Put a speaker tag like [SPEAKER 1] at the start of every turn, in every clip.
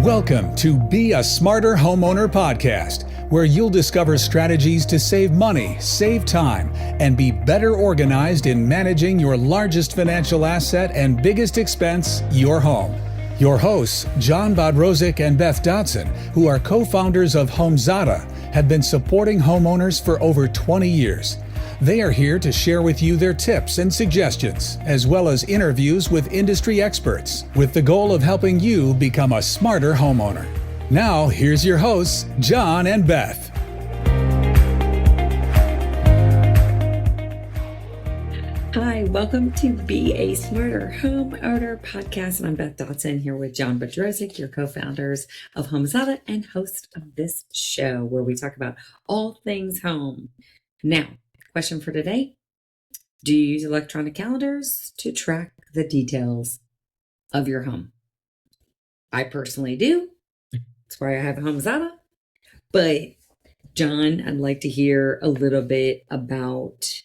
[SPEAKER 1] Welcome to Be a Smarter Homeowner podcast, where you'll discover strategies to save money, save time, and be better organized in managing your largest financial asset and biggest expense, your home. Your hosts, John Bodrozic and Beth Dodson, who are co-founders of Homeowner, have been supporting homeowners for over 20 years. They are here to share with you their tips and suggestions, as well as interviews with industry experts, with the goal of helping you become a smarter homeowner. Now, here's your hosts, John and Beth.
[SPEAKER 2] Hi, welcome to Be a Smarter Homeowner podcast. And I'm Beth Dodson here with John Bodrozic, your co-founders of Homeowner and host of this show where we talk about all things home. Now, question for today: do you use electronic calendars to track the details of your home? I personally do. That's why I have a Homeowner. But John, I'd like to hear a little bit about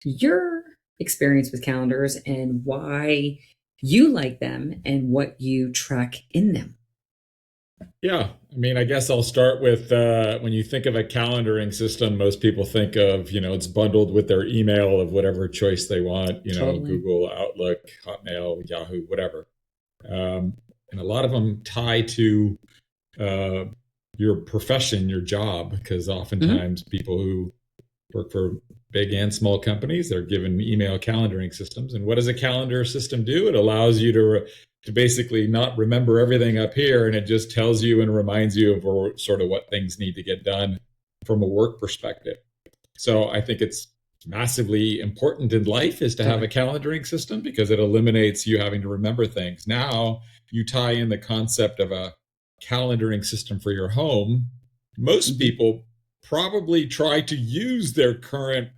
[SPEAKER 2] your experience with calendars and why you like them and what you track in them.
[SPEAKER 3] Yeah, I guess I'll start with when you think of a calendaring system, most people think of, it's bundled with their email of whatever choice they want,
[SPEAKER 2] Totally.
[SPEAKER 3] Google, Outlook, Hotmail, Yahoo, whatever. And a lot of them tie to your profession, your job, because oftentimes people who work for big and small companies, they're given email calendaring systems. And what does a calendar system do? It allows you to basically not remember everything up here, and it just tells you and reminds you of sort of what things need to get done from a work perspective. So I think it's massively important in life is to have a calendaring system because it eliminates you having to remember things. Now you tie in the concept of a calendaring system for your home. Most people probably try to use their current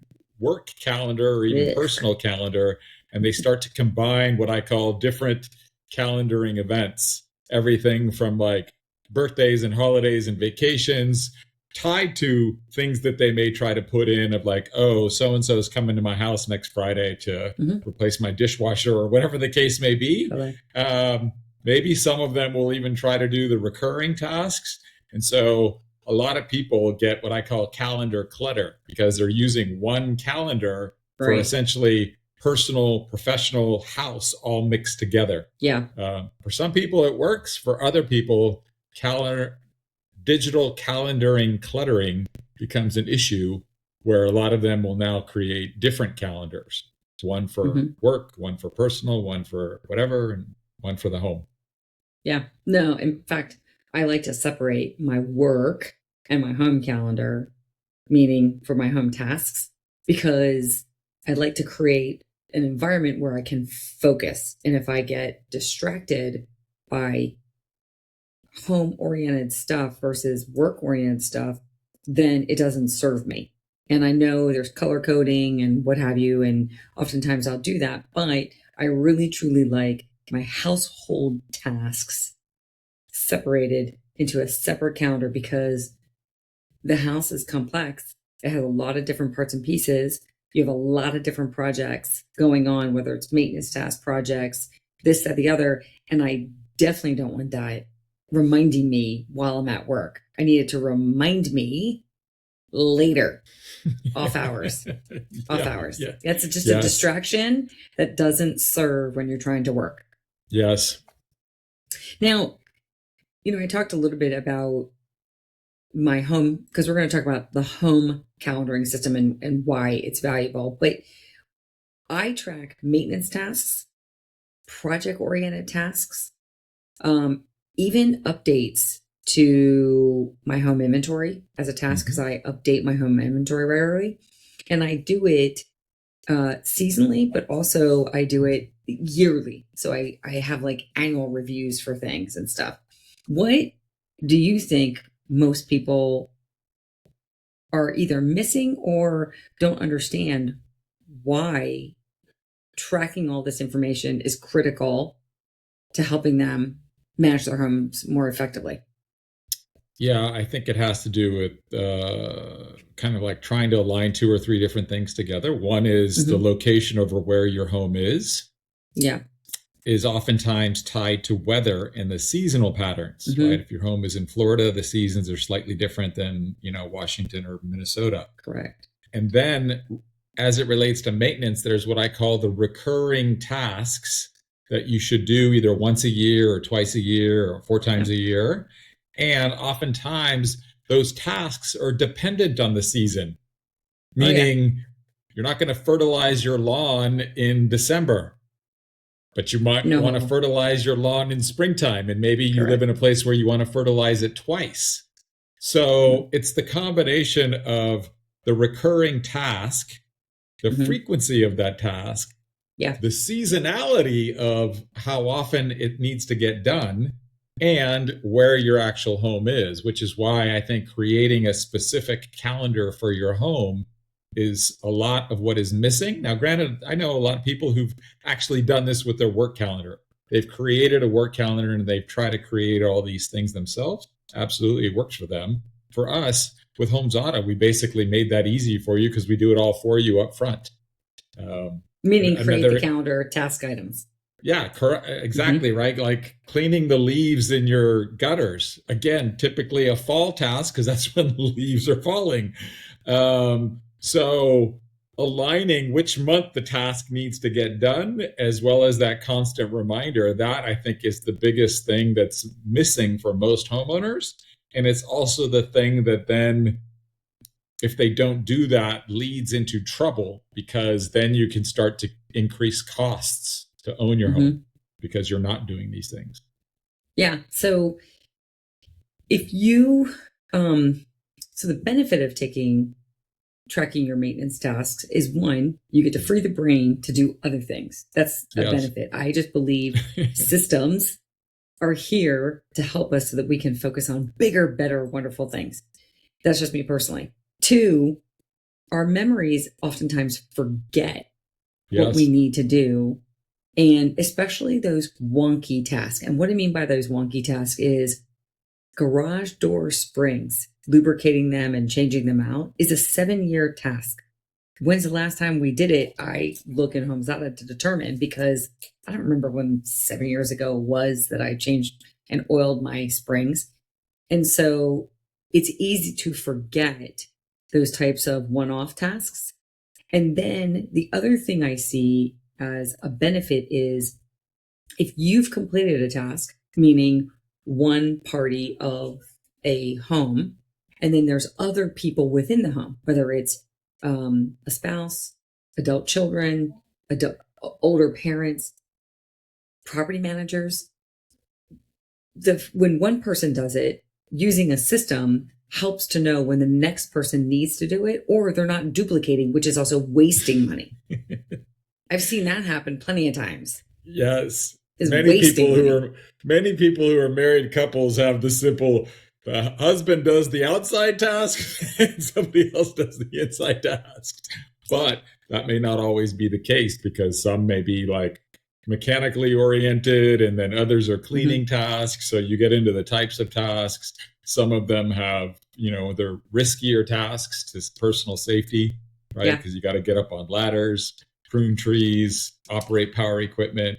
[SPEAKER 3] work calendar or even personal calendar, and they start to combine what I call different calendaring events, everything from like birthdays and holidays and vacations tied to things that they may try to put in of like, oh, so-and-so is coming to my house next Friday to replace my dishwasher or whatever the case may be. Maybe some of them will even try to do the recurring tasks. And so a lot of people get what I call calendar clutter because they're using one calendar for essentially personal, professional, house all mixed together. For some people it works. For other people, digital calendaring cluttering becomes an issue where a lot of them will now create different calendars. One for work, one for personal, one for whatever, and one for the home.
[SPEAKER 2] No, in fact, I like to separate my work and my home calendar, meaning for my home tasks, because I'd like to create an environment where I can focus. And if I get distracted by home-oriented stuff versus work-oriented stuff, then it doesn't serve me. And I know there's color coding and what have you, and oftentimes I'll do that, but I really truly like my household tasks separated into a separate calendar because the house is complex. It has a lot of different parts and pieces. You have a lot of different projects going on, whether it's maintenance task projects, this, that, the other. And I definitely don't want that reminding me while I'm at work. I need it to remind me later, off hours.
[SPEAKER 3] Yeah.
[SPEAKER 2] That's just a distraction that doesn't serve when you're trying to work.
[SPEAKER 3] Yes.
[SPEAKER 2] Now, I talked a little bit about my home, because we're going to talk about the home calendaring system and why it's valuable. But I track maintenance tasks, project-oriented tasks, even updates to my home inventory as a task because I update my home inventory regularly. And I do it seasonally, but also I do it yearly. So I have like annual reviews for things and stuff. What do you think most people are either missing or don't understand why tracking all this information is critical to helping them manage their homes more effectively?
[SPEAKER 3] Yeah, I think it has to do with kind of like trying to align two or three different things together. One is the location over where your home is.
[SPEAKER 2] Yeah.
[SPEAKER 3] is oftentimes tied to weather and the seasonal patterns,
[SPEAKER 2] Mhm.
[SPEAKER 3] right? If your home is in Florida, the seasons are slightly different than, Washington or Minnesota.
[SPEAKER 2] Correct.
[SPEAKER 3] And then as it relates to maintenance, there's what I call the recurring tasks that you should do either once a year or twice a year or 4 times a year. And oftentimes those tasks are dependent on the season, meaning you're not going to fertilize your lawn in December, but you might
[SPEAKER 2] No.
[SPEAKER 3] want to fertilize your lawn in springtime. And maybe you
[SPEAKER 2] Correct.
[SPEAKER 3] live in a place where you want to fertilize it twice. So it's the combination of the recurring task, the frequency of that task, the seasonality of how often it needs to get done, and where your actual home is, which is why I think creating a specific calendar for your home is a lot of what is missing. Now, granted, I know a lot of people who've actually done this with their work calendar. They've created a work calendar and they've tried to create all these things themselves. Absolutely, it works for them. For us, with Homes Auto, we basically made that easy for you because we do it all for you up front.
[SPEAKER 2] Meaning create the calendar task items.
[SPEAKER 3] Yeah, correct. Exactly, right? Like cleaning the leaves in your gutters. Again, typically a fall task because that's when the leaves are falling. So aligning which month the task needs to get done, as well as that constant reminder, that I think is the biggest thing that's missing for most homeowners. And it's also the thing that then, if they don't do that, leads into trouble, because then you can start to increase costs to own your home because you're not doing these things.
[SPEAKER 2] Yeah. So if you, so the benefit of tracking your maintenance tasks is, one, you get to free the brain to do other things. That's a benefit. I just believe systems are here to help us so that we can focus on bigger, better, wonderful things. That's just me personally. Two, our memories oftentimes forget what we need to do, and especially those wonky tasks. And what I mean by those wonky tasks is garage door springs, lubricating them and changing them out is a 7-year task. When's the last time we did it? I look at Homes Auto to determine, because I don't remember when 7 years ago was that I changed and oiled my springs. And so it's easy to forget those types of one-off tasks. And then the other thing I see as a benefit is, if you've completed a task, meaning one party of a home, and then there's other people within the home, whether it's a spouse, adult children, older parents, property managers, when one person does it, using a system helps to know when the next person needs to do it, or they're not duplicating, which is also wasting money. I've seen that happen plenty of times.
[SPEAKER 3] Yes. Many people who are married couples have the simple, the husband does the outside task and somebody else does the inside task. But that may not always be the case, because some may be like mechanically oriented and then others are cleaning tasks. So you get into the types of tasks. Some of them have, they're riskier tasks to personal safety, right? Because you got to get up on ladders, prune trees, operate power equipment,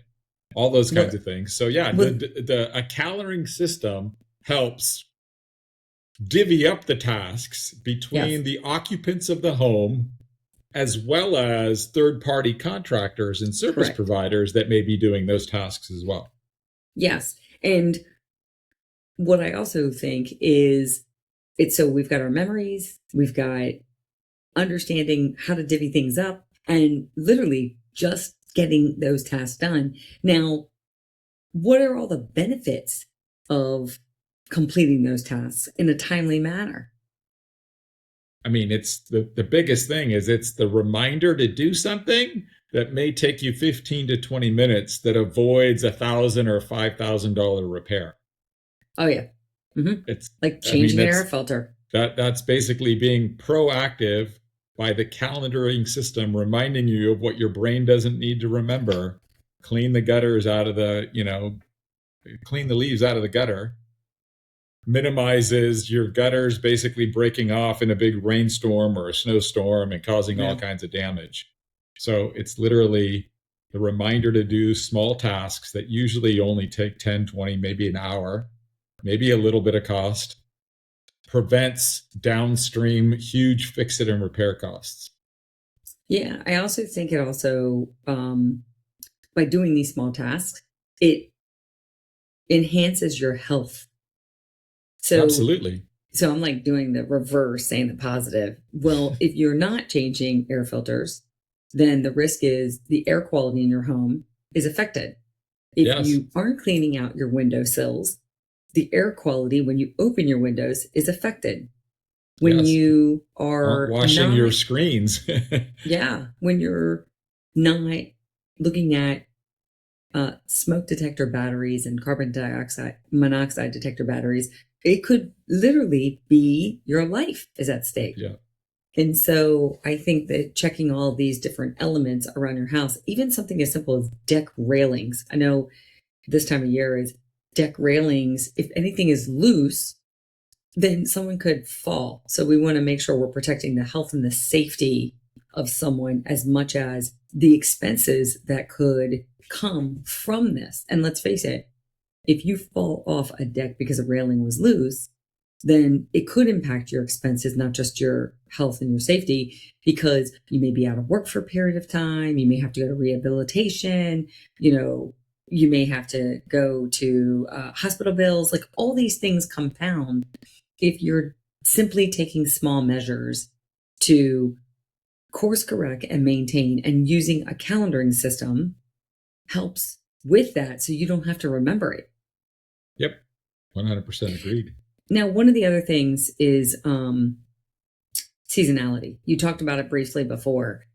[SPEAKER 3] all those kinds of things. So a calendaring system helps divvy up the tasks between the occupants of the home, as well as third-party contractors and service providers that may be doing those tasks as well.
[SPEAKER 2] Yes. And what I also think is, so we've got our memories, we've got understanding how to divvy things up, and literally just getting those tasks done. Now, what are all the benefits of completing those tasks in a timely manner?
[SPEAKER 3] I mean, it's the biggest thing is it's the reminder to do something that may take you 15 to 20 minutes that avoids $1,000 or $5,000 repair.
[SPEAKER 2] Oh yeah. It's like changing an air filter.
[SPEAKER 3] That's basically being proactive by the calendaring system, reminding you of what your brain doesn't need to remember. Clean the gutters out of clean the leaves out of the gutter. Minimizes your gutters basically breaking off in a big rainstorm or a snowstorm and causing all kinds of damage. So it's literally the reminder to do small tasks that usually only take 10, 20, maybe an hour, maybe a little bit of cost, prevents downstream huge fix it and repair costs.
[SPEAKER 2] Yeah, I also think it also, by doing these small tasks, it enhances your health.
[SPEAKER 3] Absolutely.
[SPEAKER 2] So I'm like doing the reverse, saying the positive. Well, if you're not changing air filters, then the risk is the air quality in your home is affected. If
[SPEAKER 3] Yes.
[SPEAKER 2] you aren't cleaning out your windowsills, the air quality when you open your windows is affected. When
[SPEAKER 3] Yes.
[SPEAKER 2] you are
[SPEAKER 3] aren't washing your screens.
[SPEAKER 2] Yeah, when you're not looking at smoke detector batteries and carbon dioxide monoxide detector batteries, it could literally be your life is at stake.
[SPEAKER 3] Yeah.
[SPEAKER 2] And so I think that checking all these different elements around your house, even something as simple as deck railings. I know this time of year is deck railings. If anything is loose, then someone could fall. So we want to make sure we're protecting the health and the safety of someone as much as the expenses that could come from this. And let's face it, if you fall off a deck because a railing was loose, then it could impact your expenses, not just your health and your safety, because you may be out of work for a period of time. You may have to go to rehabilitation. You may have to go to hospital bills. Like all these things compound if you're simply taking small measures to course correct and maintain, and using a calendaring system helps with that so you don't have to remember it.
[SPEAKER 3] Yep. 100% agreed.
[SPEAKER 2] Now, one of the other things is seasonality. You talked about it briefly before.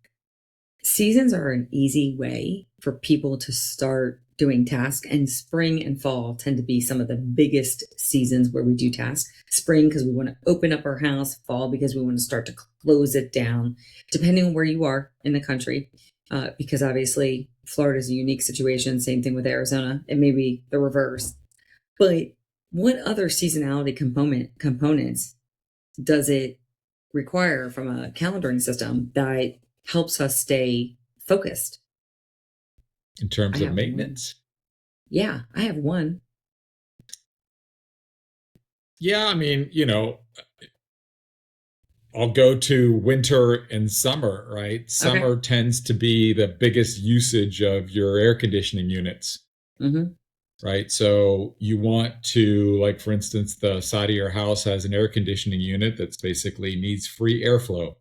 [SPEAKER 2] Seasons are an easy way for people to start doing tasks, and spring and fall tend to be some of the biggest seasons where we do tasks. Spring because we want to open up our house, fall because we want to start to close it down, depending on where you are in the country, because obviously Florida is a unique situation. Same thing with Arizona. It may be the reverse. But what other seasonality components does it require from a calendaring system that helps us stay focused?
[SPEAKER 3] In terms of maintenance?
[SPEAKER 2] Yeah, I have one.
[SPEAKER 3] Yeah, I mean, I'll go to winter and summer, right? Summer tends to be the biggest usage of your air conditioning units, right? So you want to, like, for instance, the side of your house has an air conditioning unit that's basically needs free airflow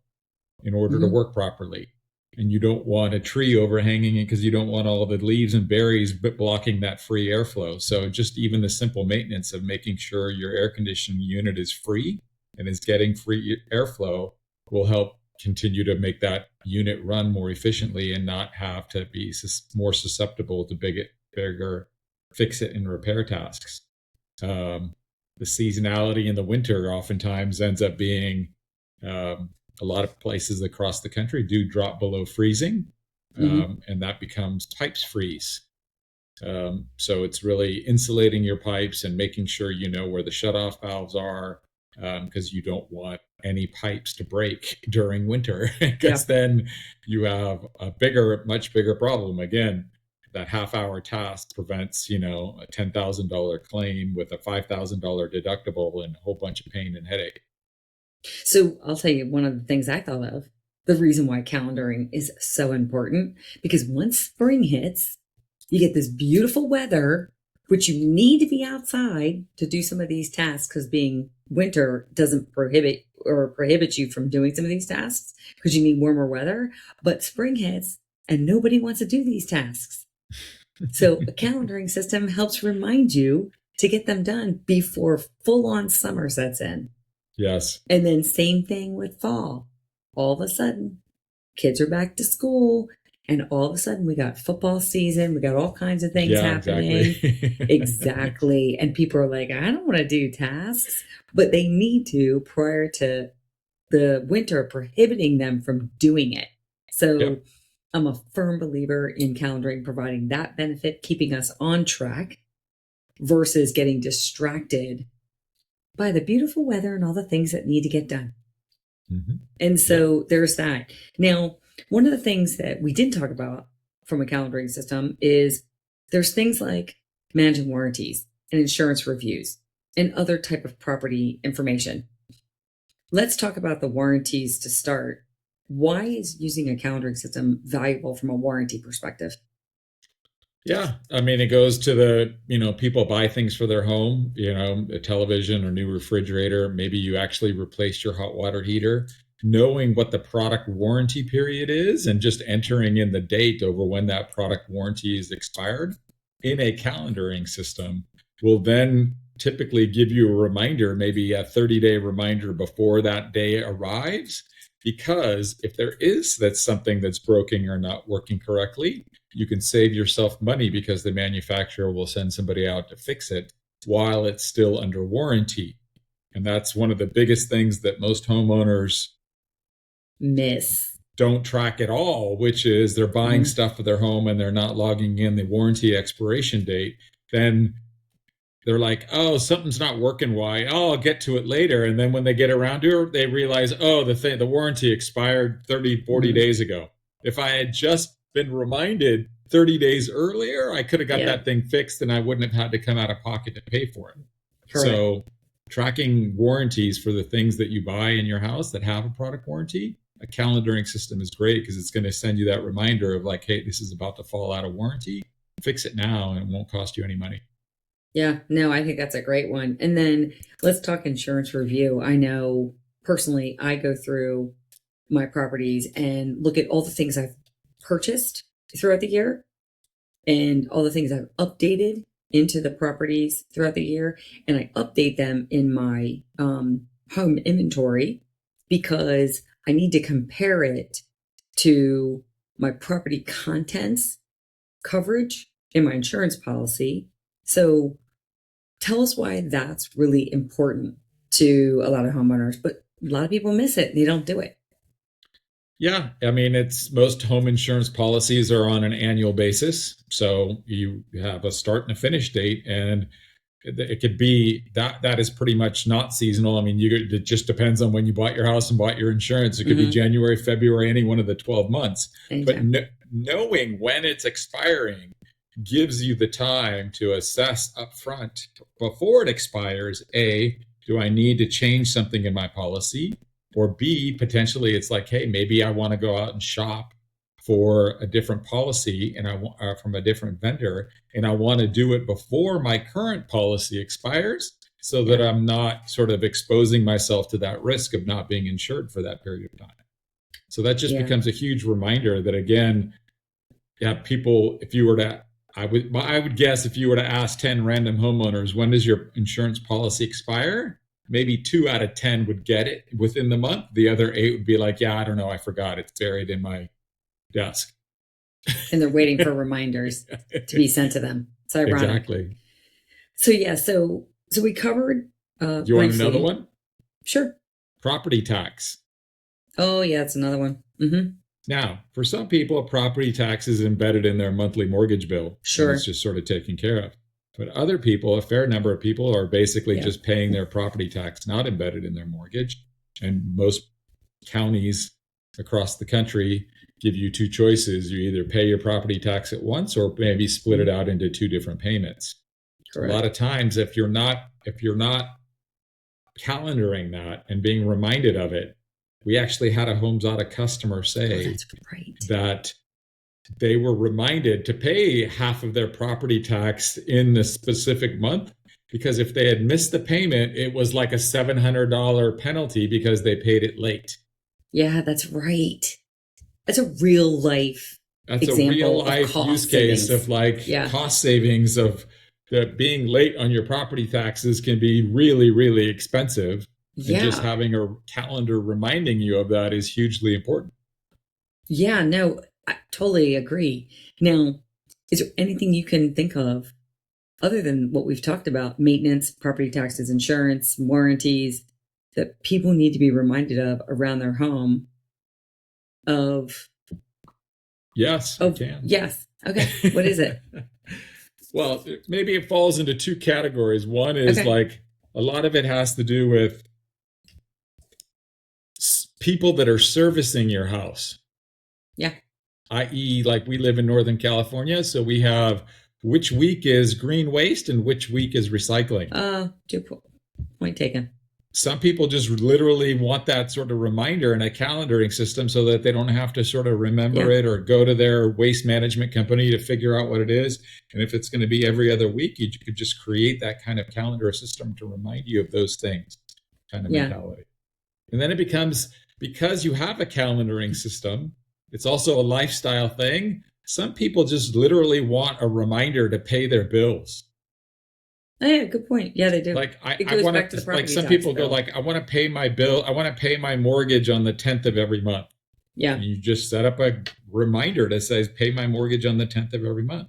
[SPEAKER 3] in order to work properly. And you don't want a tree overhanging it because you don't want all the leaves and berries blocking that free airflow. So just even the simple maintenance of making sure your air conditioning unit is free and is getting free airflow will help continue to make that unit run more efficiently and not have to be more susceptible to bigger fix it and repair tasks. The seasonality in the winter oftentimes ends up being a lot of places across the country do drop below freezing, and that becomes pipes freeze. So it's really insulating your pipes and making sure you know where the shutoff valves are, because you don't want any pipes to break during winter, because then you have a much bigger problem. Again, that half-hour task prevents, a $10,000 claim with a $5,000 deductible and a whole bunch of pain and headache.
[SPEAKER 2] So I'll tell you one of the things I thought of, the reason why calendaring is so important, because once spring hits, you get this beautiful weather, which you need to be outside to do some of these tasks, because being winter doesn't prohibit you from doing some of these tasks because you need warmer weather. But spring hits and nobody wants to do these tasks. So a calendaring system helps remind you to get them done before full-on summer sets in.
[SPEAKER 3] Yes.
[SPEAKER 2] And then same thing with fall. All of a sudden, kids are back to school, and all of a sudden we got football season. We got all kinds of things happening. Exactly. And people are like, I don't want to do tasks, but they need to prior to the winter prohibiting them from doing it. So I'm a firm believer in calendaring providing that benefit, keeping us on track versus getting distracted by the beautiful weather and all the things that need to get done. And so there's that. Now, one of the things that we didn't talk about from a calendaring system is there's things like managing warranties and insurance reviews and other type of property information. Let's talk about the warranties to start. Why is using a calendaring system valuable from a warranty perspective?
[SPEAKER 3] Yeah, I mean, it goes to the, people buy things for their home, a television or new refrigerator. Maybe you actually replaced your hot water heater. Knowing what the product warranty period is and just entering in the date over when that product warranty is expired in a calendaring system will then typically give you a reminder, maybe a 30-day reminder before that day arrives. Because if that's something that's broken or not working correctly, you can save yourself money because the manufacturer will send somebody out to fix it while it's still under warranty. And that's one of the biggest things that most homeowners don't track at all, which is they're buying stuff for their home and they're not logging in the warranty expiration date. Then they're like, oh, something's not working. Why? Oh, I'll get to it later. And then when they get around to it, they realize, oh, the warranty expired 30, 40 days ago. If I had just been reminded 30 days earlier, I could have got that thing fixed and I wouldn't have had to come out of pocket to pay for it.
[SPEAKER 2] Correct.
[SPEAKER 3] So tracking warranties for the things that you buy in your house that have a product warranty, a calendaring system is great because it's going to send you that reminder of like, hey, this is about to fall out of warranty. Fix it now and it won't cost you any money.
[SPEAKER 2] Yeah, no, I think that's a great one. And then let's talk insurance review. I know personally, I go through my properties and look at all the things I've purchased throughout the year and all the things I've updated into the properties throughout the year. And I update them in my home inventory because I need to compare it to my property contents coverage in my insurance policy. So tell us why that's really important to a lot of homeowners, but a lot of people miss it. They don't do it.
[SPEAKER 3] Yeah, I mean, most home insurance policies are on an annual basis. So you have a start and a finish date, and it could be that is pretty much not seasonal. I mean, it just depends on when you bought your house and bought your insurance. It could be January, February, any one of the 12 months. Anytime. But knowing when it's expiring gives you the time to assess upfront before it expires. A, do I need to change something in my policy? Or B, potentially it's like, hey, maybe I want to go out and shop for a different policy and I want from a different vendor, and I want to do it before my current policy expires so that I'm not sort of exposing myself to that risk of not being insured for that period of time. So that just becomes a huge reminder that, again, people, if you were to, I would guess if you were to ask 10 random homeowners, when does your insurance policy expire? Maybe 2 out of 10 would get it within the month. The other 8 would be like, yeah, I don't know, I forgot. It's buried in my desk.
[SPEAKER 2] And they're waiting for reminders to be sent to them. It's ironic.
[SPEAKER 3] Exactly.
[SPEAKER 2] So we covered.
[SPEAKER 3] You want another one?
[SPEAKER 2] Sure.
[SPEAKER 3] Property tax.
[SPEAKER 2] Oh yeah, it's another one.
[SPEAKER 3] Now, for some people, property tax is embedded in their monthly mortgage bill.
[SPEAKER 2] Sure.
[SPEAKER 3] It's just sort of taken care of. But other people, a fair number of people, are basically just paying their property tax not embedded in their mortgage. And most counties across the country give you 2 choices. You either pay your property tax at once or maybe split it out into 2 different payments. Correct. A lot of times, if you're not calendaring that and being reminded of it, we actually had a Homes Audit customer say that they were reminded to pay half of their property tax in the specific month, because if they had missed the payment, it was like a $700 penalty because they paid it late.
[SPEAKER 2] Yeah, that's right. That's a real life
[SPEAKER 3] use case of cost savings of being late on your property taxes can be really, really expensive. Yeah. And just having a calendar reminding you of that is hugely important.
[SPEAKER 2] Yeah, no, I totally agree. Now, is there anything you can think of other than what we've talked about, maintenance, property taxes, insurance, warranties, that people need to be reminded of around their home of?
[SPEAKER 3] Yes, I can.
[SPEAKER 2] Yes. Okay. What is it?
[SPEAKER 3] Well, maybe it falls into 2 categories. One is like a lot of it has to do with people that are servicing your house.
[SPEAKER 2] Yeah.
[SPEAKER 3] i.e., like we live in Northern California, so we have which week is green waste and which week is recycling.
[SPEAKER 2] Point taken.
[SPEAKER 3] Some people just literally want that sort of reminder in a calendaring system so that they don't have to sort of remember it or go to their waste management company to figure out what it is. And if it's going to be every other week, you could just create that kind of calendar system to remind you of those things, kind of mentality. And then it becomes, because you have a calendaring system, it's also a lifestyle thing. Some people just literally want a reminder to pay their bills.
[SPEAKER 2] Oh, yeah, good point. Yeah, they do.
[SPEAKER 3] Like I
[SPEAKER 2] want
[SPEAKER 3] to, like some people go like, I want to pay my bill. I want to pay my mortgage on the 10th of every month.
[SPEAKER 2] Yeah.
[SPEAKER 3] And you just set up a reminder that says, pay my mortgage on the 10th of every month.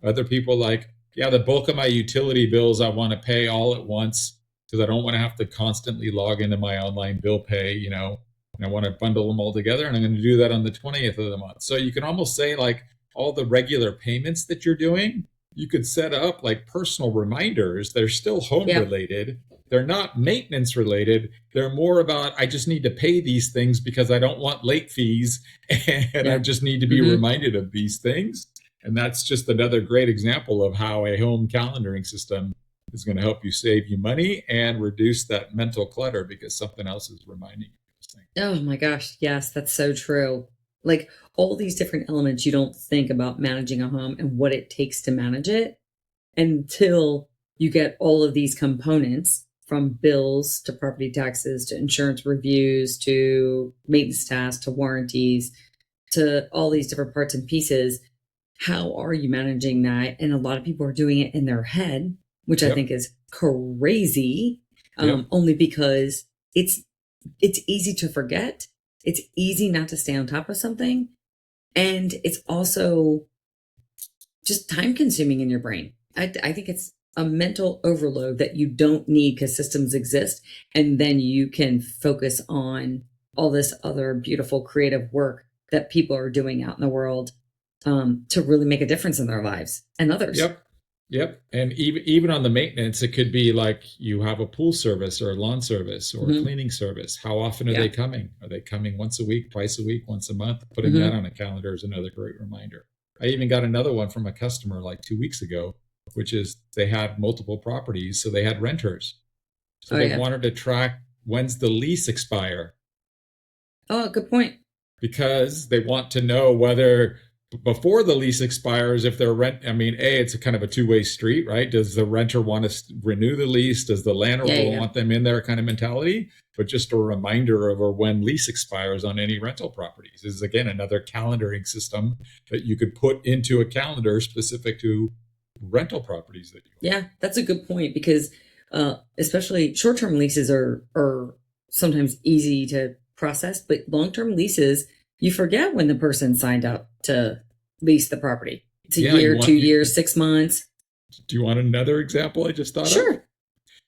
[SPEAKER 3] Other people like, the bulk of my utility bills, I want to pay all at once because I don't want to have to constantly log into my online bill pay, and I want to bundle them all together. And I'm going to do that on the 20th of the month. So you can almost say like all the regular payments that you're doing, you could set up like personal reminders. They're still home related. They're not maintenance related. They're more about, I just need to pay these things because I don't want late fees and I just need to be reminded of these things. And that's just another great example of how a home calendaring system is going to help you save you money and reduce that mental clutter because something else is reminding you of those things.
[SPEAKER 2] Oh my gosh. Yes, that's so true. Like all these different elements, you don't think about managing a home and what it takes to manage it until you get all of these components, from bills to property taxes to insurance reviews to maintenance tasks to warranties to all these different parts and pieces. How are you managing that? And a lot of people are doing it in their head, which I think is crazy, only because it's easy to forget. It's easy not to stay on top of something. And it's also just time consuming in your brain. I think it's a mental overload that you don't need because systems exist. And then you can focus on all this other beautiful creative work that people are doing out in the world to really make a difference in their lives and others.
[SPEAKER 3] Yep. And even on the maintenance, it could be like you have a pool service or a lawn service or a cleaning service. How often are they coming? Are they coming once a week, twice a week, once a month? Putting that on a calendar is another great reminder. I even got another one from a customer like 2 weeks ago, which is they had multiple properties. So they had renters. So they wanted to track when's the lease expire.
[SPEAKER 2] Oh, good point.
[SPEAKER 3] Because they want to know whether before the lease expires, if they're it's a kind of a two-way street, right? Does the renter want to renew the lease? Does the landlord want them in there, kind of mentality? But just a reminder of when lease expires on any rental properties. This is, again, another calendaring system that you could put into a calendar specific to rental properties that you want.
[SPEAKER 2] Yeah, that's a good point, because especially short-term leases are sometimes easy to process, but long-term leases, you forget when the person signed up to lease the property. It's a year, 2 years, 6 months.
[SPEAKER 3] Do you want another example I just thought of?
[SPEAKER 2] Sure.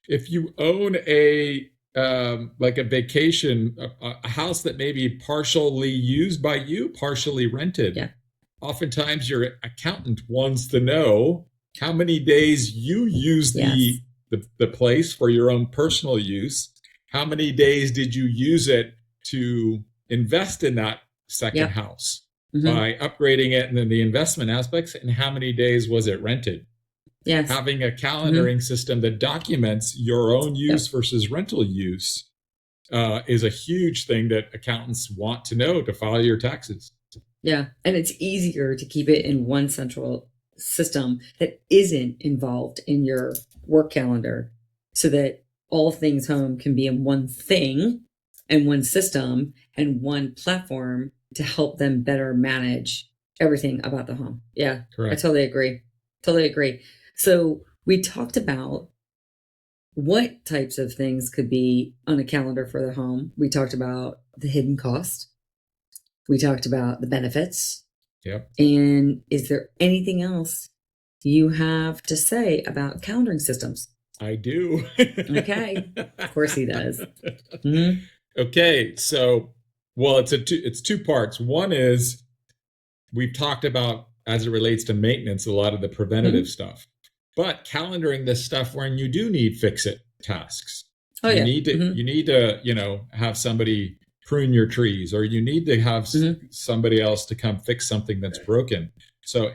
[SPEAKER 3] If you own a vacation, a house that may be partially used by you, partially rented, oftentimes your accountant wants to know how many days you use the place for your own personal use. How many days did you use it to invest in that second house by upgrading it, and then the investment aspects, and how many days was it rented? Yes. Having a calendaring system that documents your own use versus rental use is a huge thing that accountants want to know to file your taxes.
[SPEAKER 2] Yeah. And it's easier to keep it in one central system that isn't involved in your work calendar, so that all things home can be in one thing and one system and one platform to help them better manage everything about the home. Yeah, correct. I totally agree. So we talked about what types of things could be on a calendar for the home. We talked about the hidden cost. We talked about the benefits.
[SPEAKER 3] Yep.
[SPEAKER 2] And is there anything else you have to say about calendaring systems?
[SPEAKER 3] I do.
[SPEAKER 2] Okay. Of course he does. Mm-hmm.
[SPEAKER 3] Okay. So, it's two parts. One is we've talked about, as it relates to maintenance, a lot of the preventative stuff, but calendaring this stuff when you do need fix-it tasks. You need to, have somebody prune your trees, or you need to have
[SPEAKER 2] Mm-hmm.
[SPEAKER 3] somebody else to come fix something that's broken. So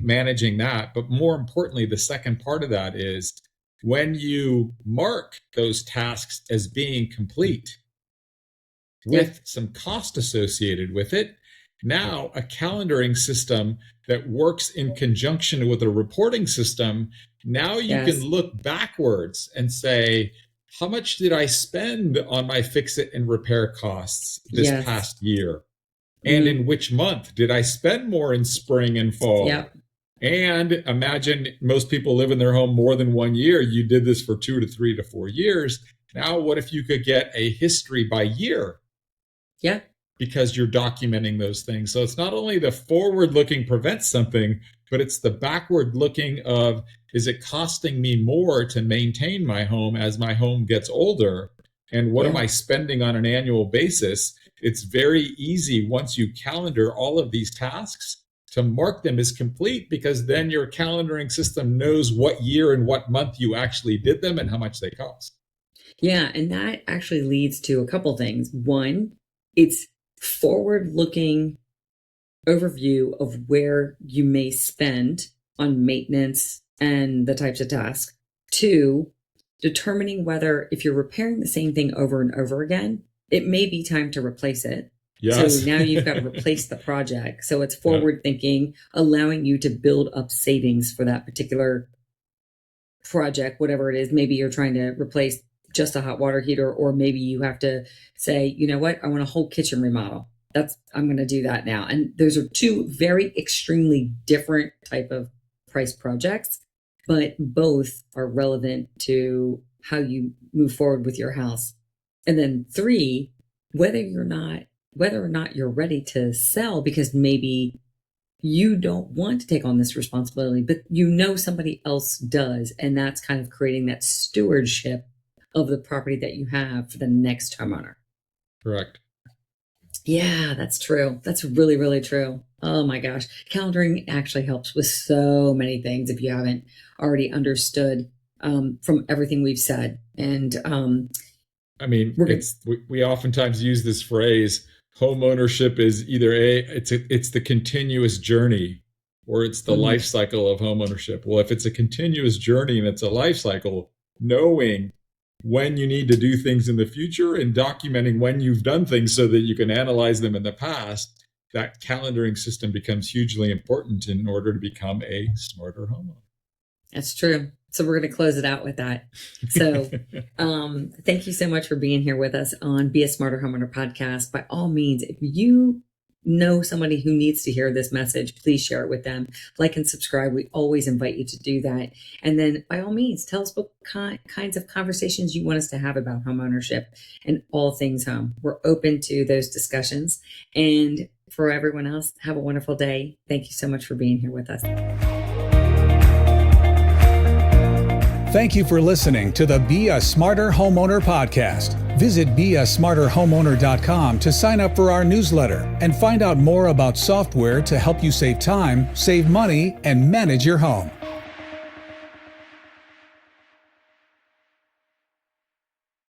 [SPEAKER 3] managing that, but more importantly, the second part of that is when you mark those tasks as being complete with some cost associated with it, now a calendaring system that works in conjunction with a reporting system, now you can look backwards and say, how much did I spend on my fix it and repair costs this past year? And in which month? Did I spend more in spring and fall?
[SPEAKER 2] Yep.
[SPEAKER 3] And imagine most people live in their home more than 1 year. You did this for 2 to 3 to 4 years. Now, what if you could get a history by year?
[SPEAKER 2] Yeah.
[SPEAKER 3] Because you're documenting those things. So it's not only the forward-looking prevent something, but it's the backward-looking of, is it costing me more to maintain my home as my home gets older? And what am I spending on an annual basis? It's very easy once you calendar all of these tasks to mark them as complete, because then your calendaring system knows what year and what month you actually did them and how much they cost.
[SPEAKER 2] Yeah, and that actually leads to a couple things. One, it's forward-looking overview of where you may spend on maintenance and the types of tasks. Two, determining whether if you're repairing the same thing over and over again, it may be time to replace it.
[SPEAKER 3] Yes.
[SPEAKER 2] So now you've got to replace the project. So it's forward thinking, allowing you to build up savings for that particular project, whatever it is. Maybe you're trying to replace just a hot water heater, or maybe you have to say, you know what, I want a whole kitchen remodel. I'm going to do that now. And those are two very extremely different type of price projects, but both are relevant to how you move forward with your house. And then three, whether or not you're ready to sell, because maybe you don't want to take on this responsibility, but you know somebody else does. And that's kind of creating that stewardship of the property that you have for the next homeowner.
[SPEAKER 3] Correct.
[SPEAKER 2] Yeah, that's true. That's really, really true. Oh my gosh. Calendaring actually helps with so many things if you haven't already understood from everything we've said. And
[SPEAKER 3] I mean, we oftentimes use this phrase, homeownership is either it's the continuous journey, or it's the life cycle of homeownership. Well, if it's a continuous journey and it's a life cycle, knowing when you need to do things in the future and documenting when you've done things so that you can analyze them in the past, that calendaring system becomes hugely important in order to become a smarter homeowner.
[SPEAKER 2] That's true. So we're going to close it out with that. So thank you so much for being here with us on Be a Smarter Homeowner podcast. By all means, if you know somebody who needs to hear this message, please share it with them. Like and subscribe. We always invite you to do that. And then by all means, tell us what kinds of conversations you want us to have about homeownership and all things home. We're open to those discussions. And for everyone else, have a wonderful day. Thank you so much for being here with us.
[SPEAKER 1] Thank you for listening to the Be a Smarter Homeowner podcast. Visit beasmarterhomeowner.com to sign up for our newsletter and find out more about software to help you save time, save money, and manage your home.